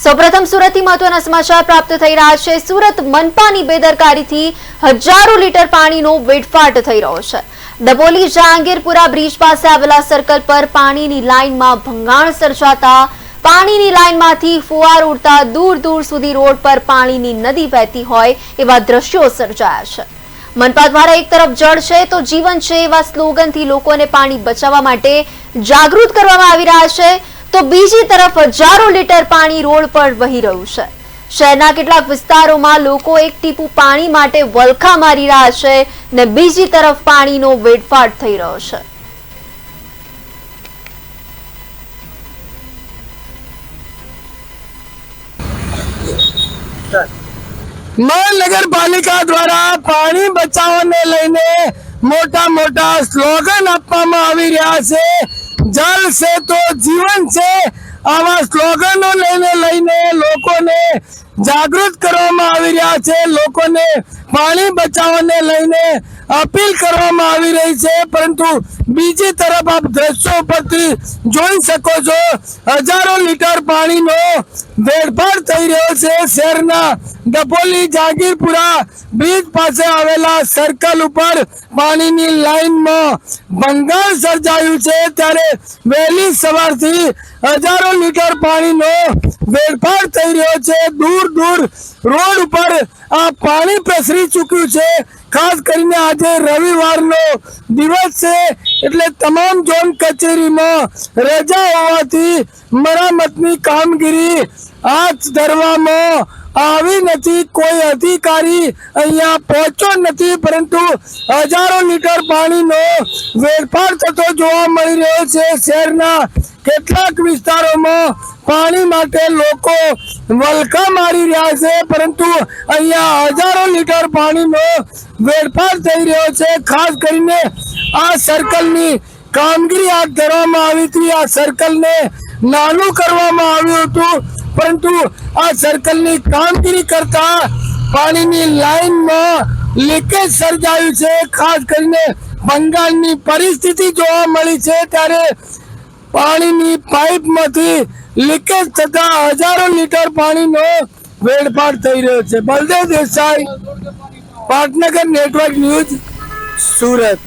સૌપ્રથમ સુરતથી મહત્વના સમાચાર પ્રાપ્ત થઈ રહ્યા છે। સુરત મનપાની બેદરકારીથી હજારો લીટર પાણીનો વેડફાટ થઈ રહ્યો છે। ડબોલી જહાંગીરપુરા બ્રિજ પાસે આવેલા સર્કલ પર પાણીની લાઇનમાં ભંગાણ સર્જાતા પાણીની લાઇનમાંથી ફુવાર ઉડતા દૂર દૂર સુધી રોડ પર પાણીની નદી વહેતી હોય એવા દ્રશ્યો સર્જાયા છે। મનપા દ્વારા એક તરફ જળ છે તો જીવન છે એવા સ્લોગનથી લોકોને પાણી બચાવવા માટે જાગૃત કરવામાં આવી રહ્યા છે, તો બીજી તરફ હજારો લીટર પાણી રોડ પર વહી રહ્યું છે। શહેરના કેટલાક વિસ્તારોમાં લોકો એક ટીપું પાણી માટે વલખા મારી રહ્યા છે ને બીજી તરફ પાણીનો વેડફાટ થઈ રહ્યો છે। મહાનગરપાલિકા દ્વારા પાણી બચાવવાને લઈને મોટા મોટા સ્લોગન આપવામાં આવી રહ્યા છે। જલ છે તો જીવન છે, આવા સ્લોગનો લઈને લોકોને જાગૃત કરવામાં આવી રહ્યા છે। લોકોને પાણી બચાવવાને લઈને અપીલ કરવામાં આવી રહી છે, પરંતુ બીજી તરફ આપ દ્રશ્યો પરથી જોઈ શકો છો હજારો લીટર પાણીનો વેડફાટ થઈ રહ્યો છે। શહેરના ડબોલી જહાંગીરપુરા બ્રિજ પાસે આવેલા સર્કલ ઉપર પાણીની લાઇનમાં ભંગાણ સર્જાયું છે, ત્યારે વહેલી સવારથી હજારો લીટર પાણીનો વેડફાટ થઈ રહ્યો છે। દૂર દૂર રોડ ઉપર આ પાણી પ્રસરી ચૂક્યું છે। ખાસ કરીને આજે રવિવારનો દિવસ છે એટલે તમામ ઝોન કચેરીમાં રજા હોવાથી મરામતની કામગીરી હાથ ધરવામાં આવી નથી। કોઈ અધિકારી અહીંયા પહોંચ્યો નથી, પરંતુ હજારો લીટર પાણીનો વેડફાટ થતો જોવા મળી રહ્યો છે। શહેરના કેટલાક વિસ્તારોમાં પાણી માટે લોકો વલખા મારી રહ્યા છે, પરંતુ અહીંયા હજારો લીટર પાણીનો વેડફાટ થઈ રહ્યો છે। ખાસ કરીને આ સર્કલની કામગીરી હાથ ધરવામાં આવી હતી। આ સર્કલને નાનું કરવામાં આવ્યું હતું, પરંતુ આ સર્કલની કામગીરી કરતા પાણીની લાઇનમાં લીકેજ સર્જાયું છે। ખાસ કરીને બંગાળની પરિસ્થિતિ જોવા મળી છે, ત્યારે પાણીની પાઇપમાંથી લીકેજ થતા હજારો લીટર પાણીનો વેડફાટ થઈ રહ્યો છે। બલદેવ દેસાઈ, પાટનગર નેટવર્ક ન્યૂઝ, સુરત।